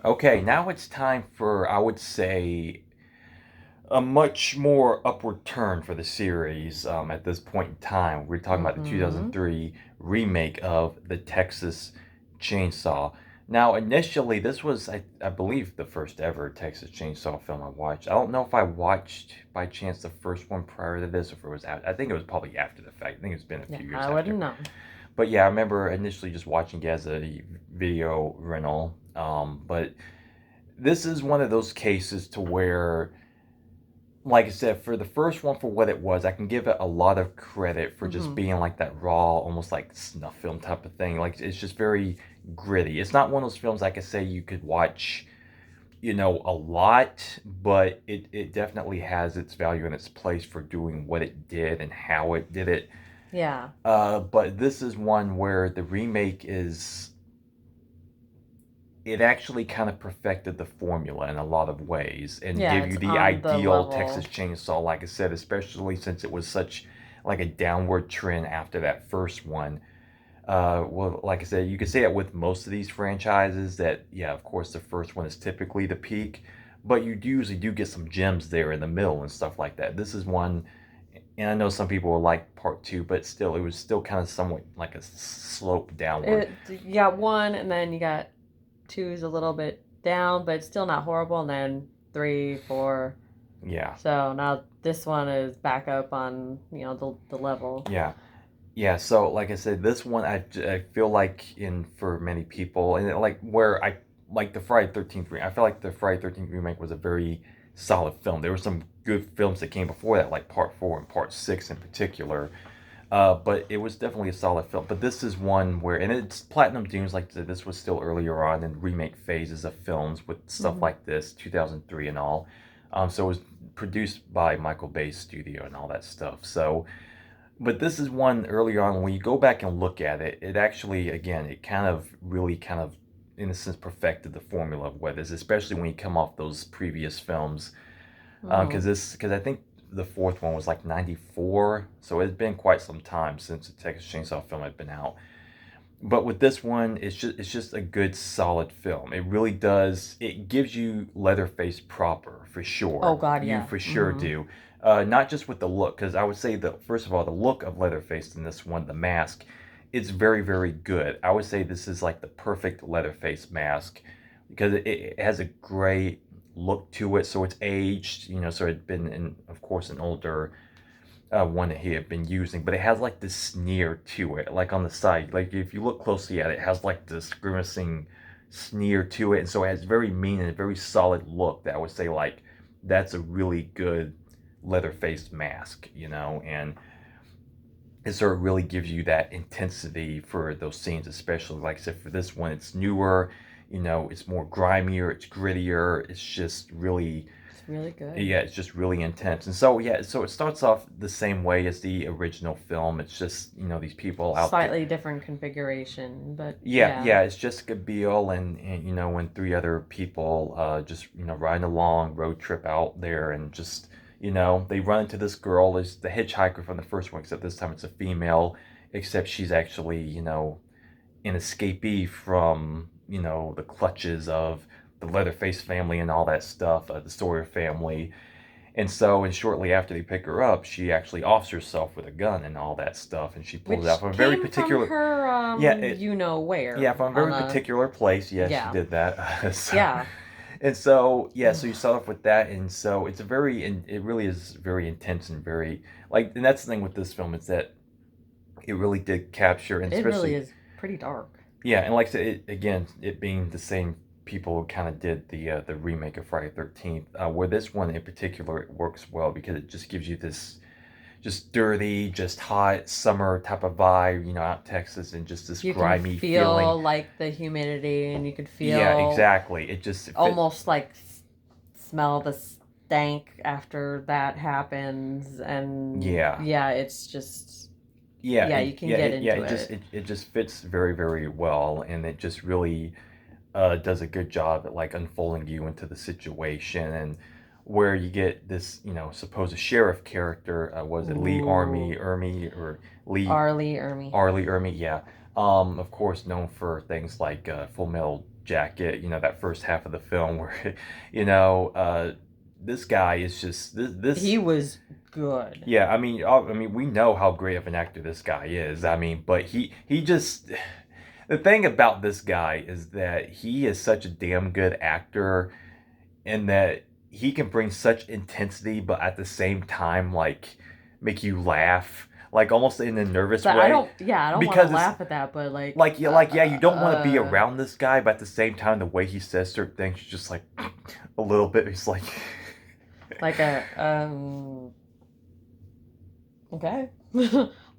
Okay, now it's time for, I would say, a much more upward turn for the series at this point in time. We're talking about the Mm-hmm. 2003 remake of the Texas Chainsaw. Now, initially, this was, I believe, the first ever Texas Chainsaw film I watched. I don't know if I watched by chance the first one prior to this, or if it was after. I think it was probably after the fact. I think it's been a Yeah, few years I after. wouldn't know. But yeah, I remember initially just watching it as a video rental. But this is one of those cases to where, like I said, for the first one, for what it was, I can give it a lot of credit for just Mm-hmm. being like that raw, almost like snuff film type of thing. Like it's just very gritty. It's not one of those films I could say you could watch, a lot, but it definitely has its value and its place for doing what it did and how it did it. Yeah. But this is one where the remake is, it actually kind of perfected the formula in a lot of ways and Yeah, give you it's the on the ideal Texas level. Chainsaw, like I said, especially since it was such like a downward trend after that first one. Well, like I said, you could say that with most of these franchises that, yeah, of course, the first one is typically the peak, but you usually do get some gems there in the middle and stuff like that. This is one, and I know some people will like part two, but still, it was still kind of somewhat like a slope downward. You got one, and then you got two's a little bit down, but it's still not horrible. And then three, four. Yeah, So now this one is back up on the level. yeah. Yeah, so like I said, this one I feel like in for many people, and like where I like the Friday 13th remake, I feel like the Friday 13th remake was a very solid film. There were some good films that came before that, like Part 4 and Part 6 in particular. But it was definitely a solid film. But this is one where, and it's Platinum Dunes, like I said, this was still earlier on in remake phases of films with stuff Mm-hmm. like this, 2003 and all. So it was produced by Michael Bay's studio and all that stuff. So, but this is one earlier on when you go back and look at it, it actually, again, it kind of really kind of, in a sense, perfected the formula of what it is, especially when you come off those previous films. Mm-hmm. Because I think the fourth one was like 94, so it's been quite some time since the Texas Chainsaw film had been out. But with this one, it's just a good solid film. It really does. It gives you Leatherface proper for Oh sure. God, You yeah. for sure Mm-hmm. do. Not just with the look, because I would say that first of all, the look of Leatherface in this one, the mask, it's very very good. I would say this is like the perfect Leatherface mask because it has a great look to it. So it's aged, so it's been in, of course, an older one that he had been using, but it has like this sneer to it, like on the side. Like if you look closely at it, it has like this grimacing sneer to it, and so it has very mean and a very solid look. That I would say like that's a really good leather-faced mask, and it sort of really gives you that intensity for those scenes, especially like I said for this one, it's newer, it's more grimier, it's grittier, it's just really, It's really good. yeah, it's just really intense. And so yeah, so it starts off the same way as the original film. It's just, these people out there. Slightly different configuration, but Yeah, yeah. yeah, it's Jessica Biel and three other people just, riding a long road trip out there and just, they run into this girl is the hitchhiker from the first one, except this time it's a female, except she's actually, an escapee from, the clutches of the Leatherface family and all that stuff, the Sawyer family. And shortly after they pick her up, she actually offs herself with a gun and all that stuff, and she pulls it out Which from a very came from particular, her, yeah, it, you know yeah, where from a on very a particular place. Yes, she yeah, did that. yeah. So you start off with that, and so it's a very, and it really is very intense and very like, and that's the thing with this film is that it really did capture, and It really especially, is pretty dark. yeah, and like I said, again, it being the same people who kind of did the remake of Friday 13th, where this one in particular it works well because it just gives you this just dirty, just hot summer type of vibe, out in Texas, and just this You can grimy feeling. feel like the humidity, and you could Yeah, feel exactly. It just fit. almost like smell the stank after that happens, and Yeah, yeah, it's just yeah, yeah, you can get yeah. into It just it. it just fits very very well, and it just really does a good job at like unfolding you into the situation and where you get this, supposed sheriff character. Was it Lee Ooh, Ermey or Lee Arlie Ermy. Arlie Ermey? Yeah. Of course, known for things like Full Metal. jacket, that first half of the film where, this guy is just this. He was good. Yeah, I mean, we know how great of an actor this guy is. I mean, but he just the thing about this guy is that he is such a damn good actor, in that he can bring such intensity, but at the same time, like, make you laugh, like almost in a nervous But I way, don't. Yeah, I don't want to because it's laugh at that. But like, yeah, you don't want to be around this guy, but at the same time, the way he says certain things, you're just like a little bit. He's like, like a Okay.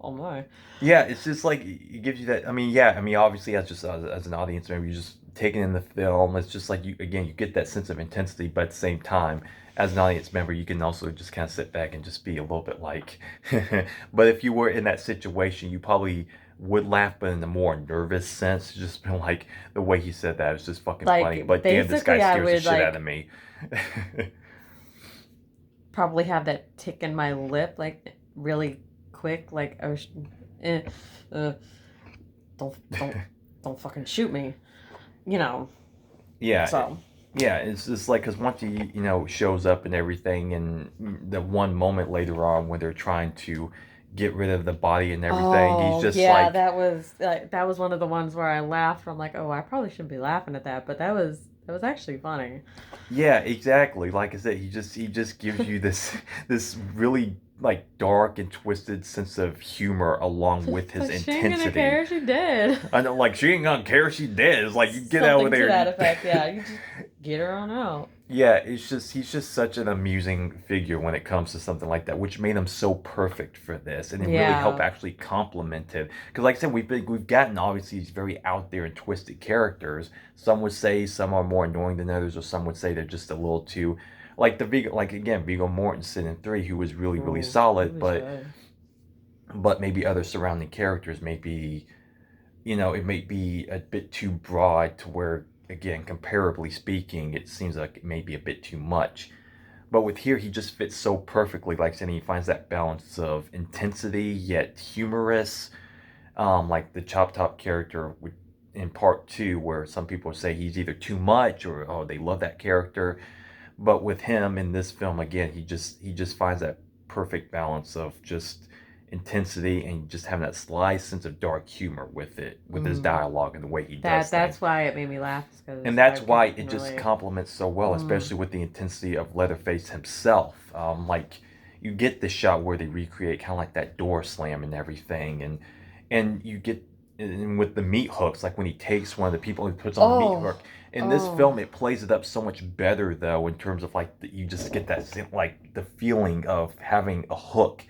Oh my. yeah, it's just like it gives you that. I mean, yeah, I mean, obviously, as an audience member, you're just taking in the film. It's just like you get that sense of intensity, but at the same time, as an audience member, you can also just kind of sit back and just be a little bit like. But if you were in that situation, you probably would laugh, but in a more nervous sense. Just been like the way he said that is just fucking funny. Like But damn, this guy basically, I scares the would shit out like of me. probably have that tick in my lip, like really quick, like oh, eh, uh, don't don't fucking shoot me, you know. Yeah, So yeah, it's just like because once he shows up and everything, and the one moment later on when they're trying to get rid of the body and everything, he's oh just yeah, like, that was one of the ones where I laughed. I'm like, oh, I probably shouldn't be laughing at that, but that was actually funny. yeah, exactly. Like I said, he just gives you this this really like dark and twisted sense of humor along with his But she ain't gonna intensity. care. She did. I know, like, she ain't gonna care if she dead. It's like, you get over Something to there. that effect. Yeah, you just get her on out. Yeah, he's just such an amusing figure when it comes to something like that, which made him so perfect for this, and it really helped Yeah. actually complement it. Because, like I said, we've gotten obviously these very out there and twisted characters. Some would say some are more annoying than others, or some would say they're just a little too, like the Viggo, like again Viggo Mortensen in 3, who was really Ooh, he solid, was but good. maybe other surrounding characters may be, it may be a bit too broad to where, again, comparably speaking, it seems like it may be a bit too much. But with here, he just fits so perfectly. Like I said, he finds that balance of intensity yet humorous. Like the Chop Top character in part two, where some people say he's either too much or oh they love that character. But with him in this film, again, he just finds that perfect balance of just intensity and just having that sly sense of dark humor with it, with his Mm. dialogue and the way he does That's things. why it made me laugh, And because I that's why can it just relate. complements so well, Mm. especially with the intensity of Leatherface himself. Like, you get the shot where they recreate kind of like that door slam and everything, and you get, and with the meat hooks, like when he takes one of the people and puts on the meat Oh, hook. In this oh. film, it plays it up so much better, though, in terms of like you just get that like the feeling of having a hook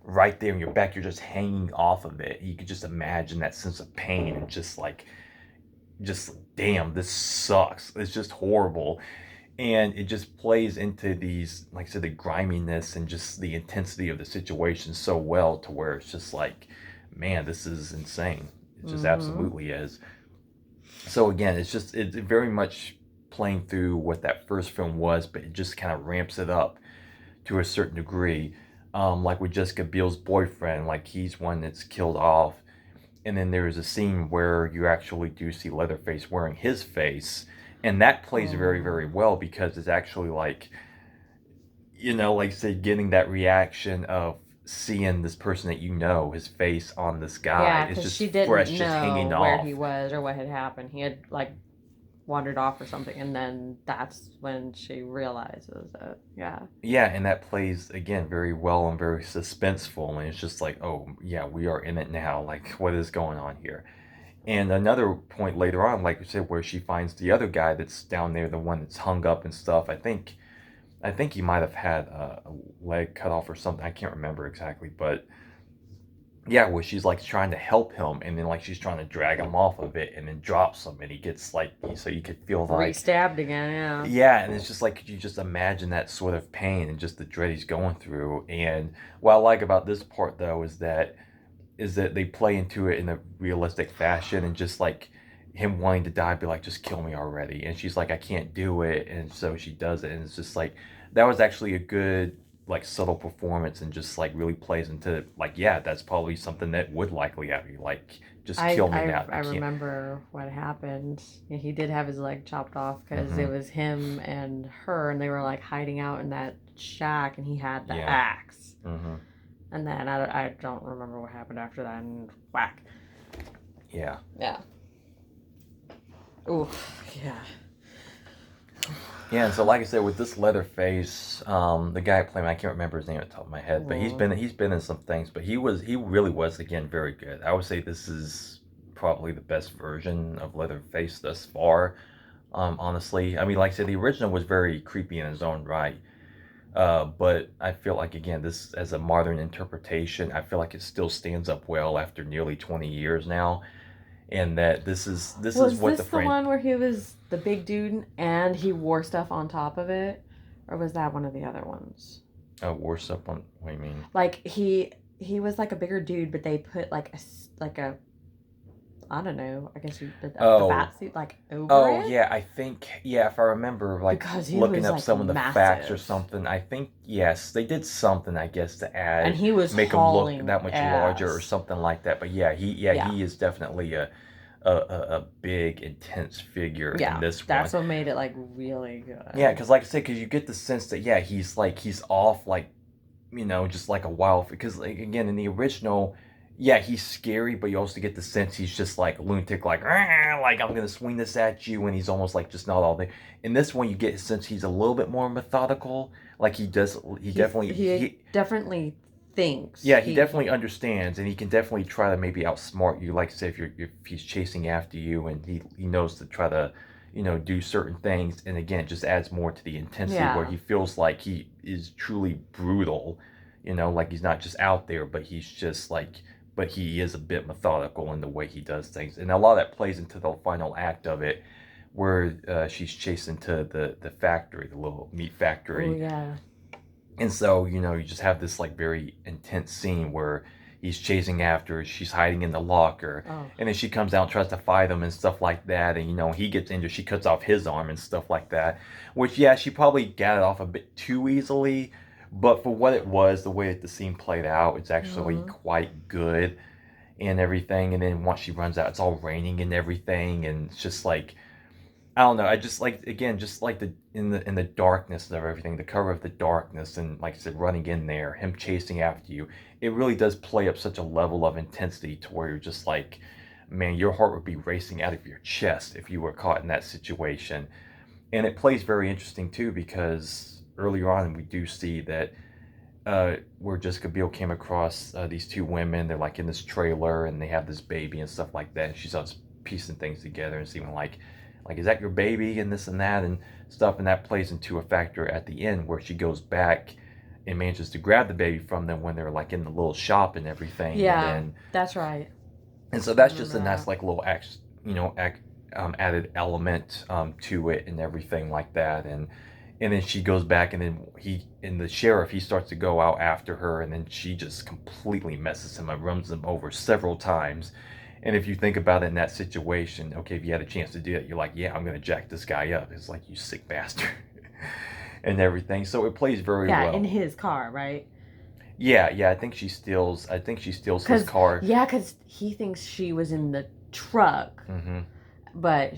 right there in your back. You're just hanging off of it. You could just imagine that sense of pain and just like, just damn, this sucks. It's just horrible. And it just plays into these, like I said, the griminess and just the intensity of the situation so well, to where it's just like, man, this is insane. It just Mm-hmm. absolutely is. So again, it's very much playing through what that first film was, but it just kind of ramps it up to a certain degree. Like with Jessica Biel's boyfriend, like he's one that's killed off, and then there is a scene where you actually do see Leatherface wearing his face, and that plays very Oh. well, because it's actually like, like say, getting that reaction of seeing this person that his face on this guy. Yeah, It's because just she didn't fresh, just hanging know where off. he was or what had happened. He had like wandered off or something, and then that's when she realizes it. Yeah. Yeah, and that plays again very well and very suspenseful, and it's just like, oh yeah, we are in it now. Like, what is going on here? And another point later on, like you said, where she finds the other guy that's down there, the one that's hung up and stuff. I think he might have had a leg cut off or something. I can't remember exactly, but yeah, where she's like trying to help him, and then like she's trying to drag him off of it, and then drops him, and he gets like, so you could feel like, Re-stabbed again, yeah. yeah, and it's just like, could you just imagine that sort of pain and just the dread he's going through? And what I like about this part, though, is that they play into it in a realistic fashion, and just like him wanting to die, be like, just kill me already. And she's like, I can't do it. And so she does it. And it's just like, that was actually a good, like, subtle performance, and just like really plays into, like, yeah, that's probably something that would likely have you, like, Just I kill me I now. I I can't. remember what happened. Yeah, he did have his leg chopped off because it Hmm. was him and her, and they were like hiding out in that shack, and he had the Yeah. axe. Hmm. And then I don't remember what happened after that. And whack. Yeah. Yeah. Ooh. Yeah. Yeah, and so like I said, with this Leatherface, the guy playing, I can't remember his name at the top of my head, but Mm. he's been in some things, but he really was again very good. I would say this is probably the best version of Leatherface thus far. Honestly, I mean, like I said, the original was very creepy in his own right, but I feel like again, this as a modern interpretation, I feel like it still stands up well after nearly 20 years now, and that this is Was what the this the friend one where he was the big dude and he wore stuff on top of it, or was that one of the other ones? wore up on. What do you mean? Like he was like a bigger dude, but they put like a I don't know. I guess you the Oh, bat suit like over Oh it yeah, I think yeah, if I remember like because he looking was up like some of the facts or massive, something, I think yes, they did something I guess to and add he was make him look hauling that much larger or ass. something like that. But Yeah, he is definitely a big intense figure in yeah. this one. That's what made it like really Yeah, good. because like I said, because you get the sense that yeah, he's off like just like a wild. Because like, again, in the original, yeah, he's scary, but you also get the sense he's just like a lunatic, like I'm gonna swing this at you, and he's almost like just not all there. In this one, you get a sense he's a little bit more methodical. Like He definitely thinks yeah, he he definitely understands, and he can definitely try to maybe outsmart you. Like say if he's chasing after you, and he knows to try to do certain things, and again, it just adds more to the intensity where yeah he feels like he is truly brutal. Like he's not just out there, but he's just like, but he is a bit methodical in the way he does things, and a lot of that plays into the final act of it, where she's chasing to the factory, the little meat oh factory, yeah and so, you just have this like very intense scene where he's chasing after her, she's hiding in the locker, oh and then she comes out and tries to fight him and stuff like that. And he gets injured, she cuts off his arm and stuff like that. Which yeah, she probably got it off a bit too easily, but for what it was, the way that the scene played out, it's actually mm-hmm. quite good and everything. And then once she runs out, it's all raining and everything, and it's just like I don't know. I just like again, just like the darkness of everything, the cover of the darkness, and like I said, running in there, him chasing after you. It really does play up such a level of intensity to where you're just like, man, your heart would be racing out of your chest if you were caught in that situation. And it plays very interesting too because earlier on we do see that where Jessica Biel came across these two women. They're like in this trailer and they have this baby and stuff like that. And she's all piecing things together and seeming like is that your baby and this and that and stuff. And that plays into a factor at the end where she goes back and manages to grab the baby from them when they're like in the little shop and everything. And yeah then that's right and so I that's just remember a nice that like little added element to it and everything like that. And then she goes back, and then the sheriff, he starts to go out after her, and then she just completely messes him and runs him over several times. And if you think about it in that situation, okay, if you had a chance to do it, you're like, yeah, I'm gonna jack this guy up. It's like, you sick bastard. And everything. So it plays very yeah in well. his car right Yeah, I think she steals his because car. because he thinks she was in the truck Hmm. but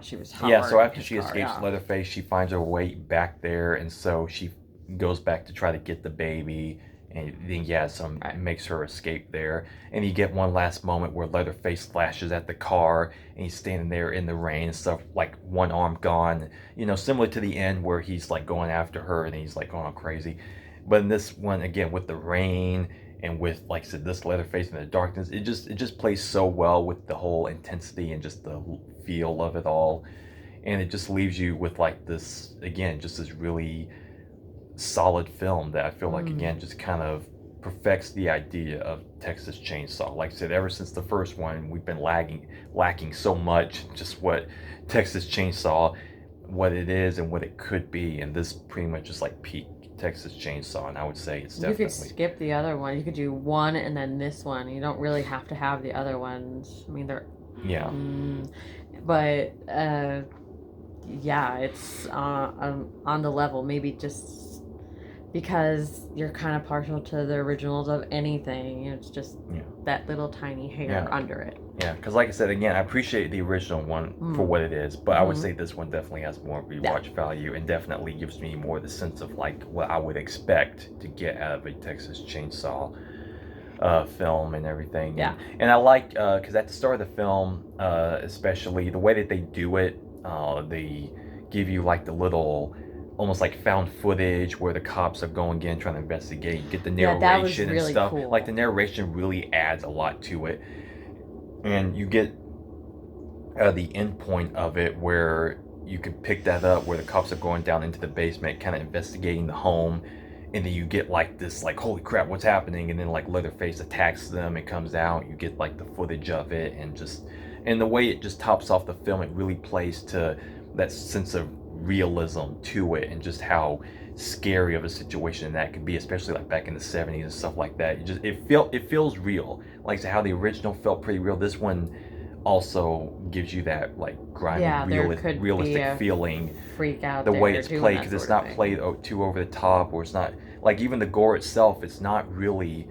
she was Yeah, so hovering in after his she car escapes yeah Leatherface, she finds her way back there, and so she goes back to try to get the baby, and then yeah, so right makes her escape there. And you get one last moment where Leatherface flashes at the car, and he's standing there in the rain and stuff, like one arm gone, similar to the end where he's like going after her and he's like going all crazy. But in this one, again, with the rain and with, like I said, this Leatherface in the darkness, it just plays so well with the whole intensity and just the feel of it all, and it just leaves you with like this again, just this really solid film that I feel like mm. again just kind of perfects the idea of Texas Chainsaw. Like I said, ever since the first one, we've been lacking so much just what Texas Chainsaw, what it is and what it could be, and this pretty much is like peak Texas Chainsaw, and I would say it's You could definitely skip the other one. You could do one and then this one. You don't really have to have the other ones. I mean, they're, yeah. mm, but yeah, it's on the level. Maybe just because you're kind of partial to the originals of anything. It's just Yeah. that little tiny hair Yeah. under it. Yeah, because like I said, again, I appreciate the original one for what it is, but I would Mhm. say this one definitely has more rewatch value and definitely gives me more the sense of like what I would expect to get out of a Texas Chainsaw film and everything. Yeah. And I like, because at the start of the film, especially the way that they do it, they give you like the little, almost like found footage where the cops are going in trying to investigate. You get the Yeah, narration that was and really stuff. cool. Like the narration really adds a lot to it, and you get the end point of it where you can pick that up where the cops are going down into the basement, kind of investigating the home, and then you get like this, like, holy crap, what's happening? And then like Leatherface attacks them. It comes out. You get like the footage of it, and the way it just tops off the film, it really plays to that sense of realism to it, and just how scary of a situation that could be, especially like back in the 70s and stuff like that. It feels real. Like I said, how the original felt pretty real. This one also gives you that like grimy, realistic feeling. Freak out The there way it's doing played, that because it's sort of not thing. played too over the top, or it's not like even the gore itself. It's not really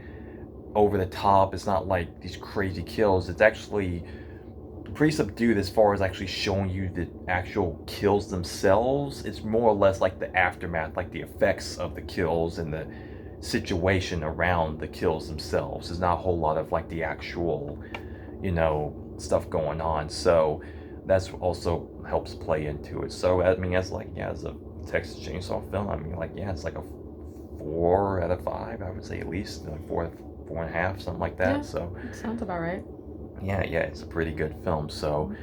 over the top. It's not like these crazy kills. It's actually pretty subdued as far as actually showing you the actual kills themselves. It's more or less like the aftermath, like the effects of the kills and the situation around the kills themselves. There's not a whole lot of like the actual, stuff going on. So that's also helps play into it. So I mean, as like, yeah, as a Texas Chainsaw film, I mean, like, yeah, it's like a 4 out of 5. I would say at least like 4.5, something like that. Yeah, So sounds about right. yeah, it's a pretty good film. So,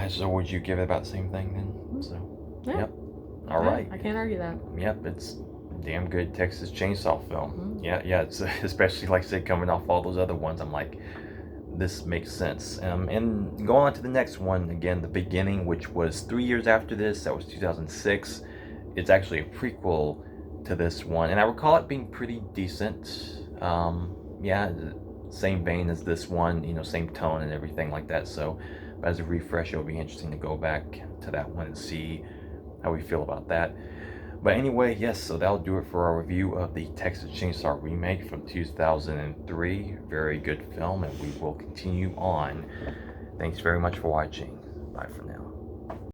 so would you give it about the same thing then? So, Yeah. yep. All right. I can't argue that. Yep, it's a damn good Texas Chainsaw film. Mhm. Yeah, it's especially like I said, coming off all those other ones. I'm like, this makes sense. And going on to the next one again, The Beginning, which was 3 years after this. That was 2006. It's actually a prequel to this one, and I recall it being pretty decent. Yeah, same vein as this one, same tone and everything like that. So, as a refresh, it'll be interesting to go back to that one and see how we feel about that. But anyway, yes, so that'll do it for our review of the Texas Chainsaw remake from 2003. Very good film, and we will continue on. Thanks very much for watching. Bye for now.